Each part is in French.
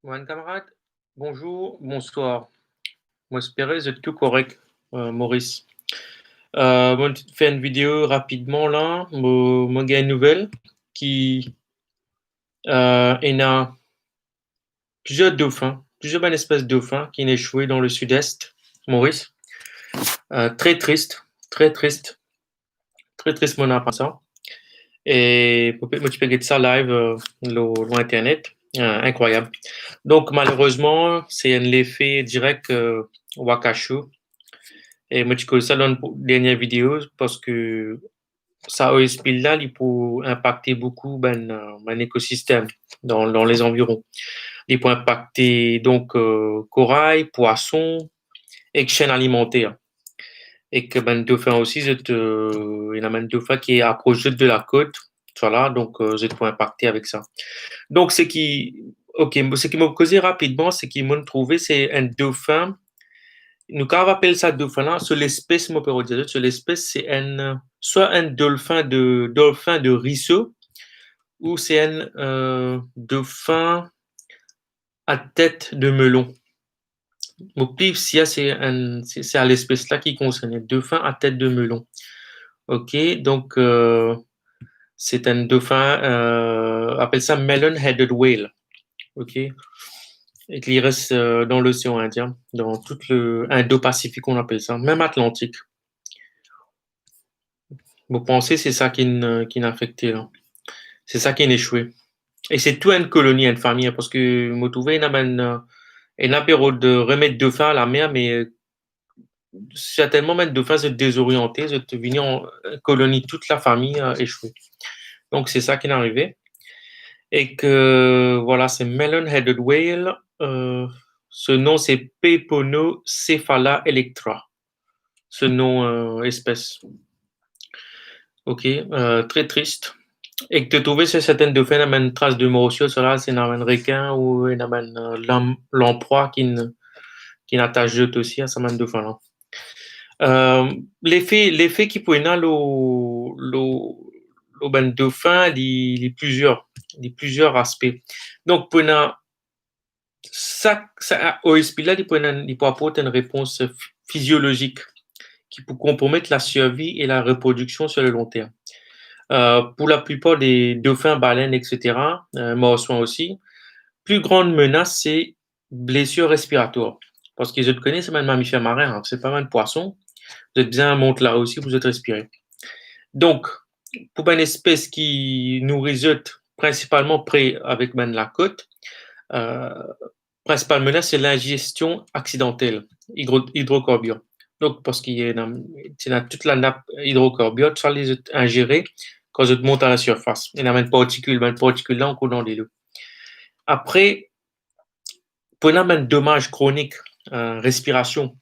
Mon camarade, bonjour, bonsoir. Moi, j'espère que tout correct, Maurice. Moi, je fais une vidéo rapidement là. Moi, j'ai une nouvelle qui il y a plusieurs dauphins, plusieurs bonnes espèces de dauphins qui ont échoué dans le sud-est, Maurice. Très triste, très triste, très triste, mon apprend ça. Et moi, tu peux regarder ça live, Internet. Incroyable. Donc, malheureusement, c'est un effet direct Wakashu. Et moi, je connais ça dans une dernière vidéo parce que ça là, il peut impacter beaucoup ben écosystème dans les environs. Il peut impacter donc corail, poissons et chaîne alimentaire. Et que ben dauphin aussi, il y en a un dauphin qui est approché de la côte, voilà, donc je peux impacter avec ça. Donc ce qui m'a causé rapidement, c'est qu'ils m'ont trouvé, c'est un dauphin. Nous, quand on appelle ça dauphin, sur l'espèce, moi, peut dire, sur l'espèce, c'est soit un dauphin de ruisseau, ou c'est un dauphin à tête de melon. Mon pif, c'est à l'espèce là qui concerne, dauphin à tête de melon. Ok, donc c'est un dauphin, on appelle ça melon-headed whale. Ok, et qui reste dans l'océan Indien, dans tout le Indo-Pacifique, on appelle ça, même Atlantique. Vous pensez, c'est ça qui n'a affecté, là. C'est ça qui a échoué. Et c'est tout une colonie, une famille, parce que vous trouvez une période de remettre de fin à la mer, mais certainement mettre de fin se désorienter, se venir en colonie, toute la famille a échoué. Donc c'est ça qui est arrivé. Et que voilà, c'est Melon-Headed Whale. Ce nom, c'est Peponocephala electra. Ce nom espèce. Ok, très triste. Et que tu trouves sur certaines dauphins, il y a une trace de morsure, cela, c'est un requin ou il y a l'emploi qui n'attache aussi à ce dauphin là. L'effet qui peut avoir le ben dauphin, les plusieurs aspects. Donc, pour ça, OSP là, il peut apporter une réponse physiologique qui peut compromettre la survie et la reproduction sur le long terme. Pour la plupart des dauphins, baleines, etc., morsoins aussi, plus grande menace, c'est blessures respiratoires. Parce que je te connais, c'est même mammifère marin, hein, c'est pas mal de poissons. Vous êtes bien monte là aussi, vous êtes respiré. Donc, pour une espèce qui nourrit principalement près avec la côte, euh, principale menace, c'est l'ingestion accidentelle hydrocarbures. Donc, parce qu'il y a toute la nappe hydrocarbure, ça les ingérer quand je monte à la surface. Il y a une particule là, on coule dans les eaux. Après, pour un dommage chronique, respiration,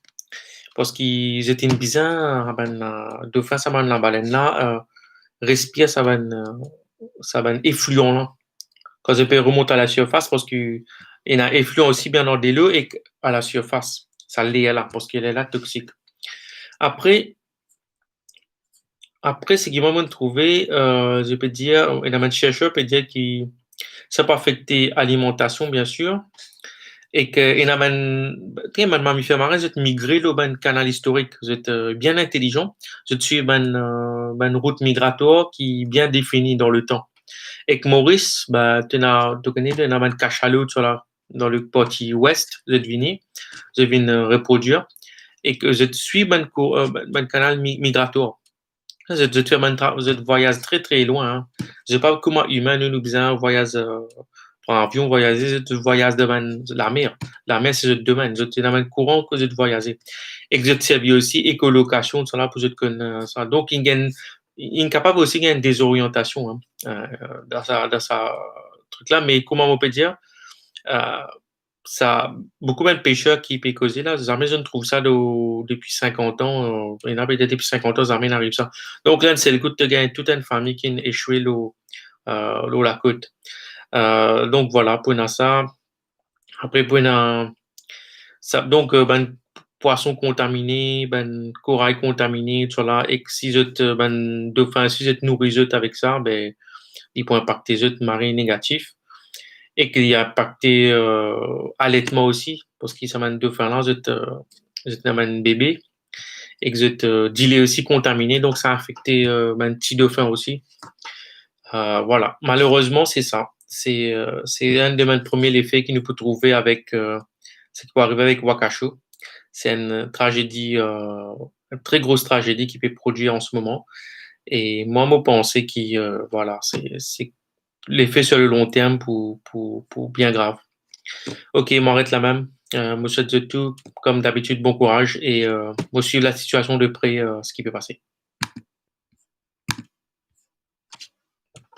parce qu'ils étaient bizarres, dauphin, ça va la baleine là, respire, ça va effluent là. Quand je peux remonter à la surface, parce qu'il y a effluent aussi bien dans des l'eau et à la surface. Ça l'est là, parce qu'elle est là toxique. Après, ce qu'ils vont trouver, je peux dire, il y a un chercheur peut dire que ça peut affecter l'alimentation, bien sûr, et que il y a un mammifère marin, vous êtes migré le canal historique, vous êtes bien intelligent, vous êtes sur une route migratoire qui est bien définie dans le temps. Et que Maurice, tu connais, il y a un cachalot dans le parti ouest, vous êtes venu, vous êtes venu reproduire, et que je suis un canal migratoire. Vous êtes voyage très très loin. Hein. Je sais pas comment humain nous besoin voyage en avion, voyager, je voyage devant la mer. La mer, c'est le domaine. Je suis dans le courant que je voyager. Et que je servi aussi écolocation, ça là, pour je connais ça. Donc, il est capable aussi d'une désorientation hein, dans sa truc là. Mais comment on peut dire, euh, ça, beaucoup de pêcheurs qui peuvent causer là, jamais je ne trouve ça depuis 50 ans. Il y en a peut-être depuis 50 ans, jamais n'arrive ça. Donc là, c'est le coup de gagner toute une famille qui a échoué la côte. Donc voilà, pour ça. Après, pour ça, donc, poisson contaminé, corail contaminé, tout là, et que si je dauphin, si je te nourris avec ça, il peut impacter les marins négatifs. et qui a impacté allaitement aussi, parce qu'il s'amène deux fins là, je un bébé, et que je dilé aussi contaminé, donc ça a affecté mon petit dauphin aussi. Voilà, malheureusement, c'est ça. C'est un de mes premiers effets qui nous peut trouver avec ce qui peut arriver avec Wakasho. C'est une tragédie, une très grosse tragédie qui peut produire en ce moment. Et moi, je pense que voilà, c'est l'effet sur le long terme pour bien grave. Ok, m'arrête là même. Moi, je te souhaite tout, comme d'habitude, bon courage et moi, suivre la situation de près, ce qui peut passer.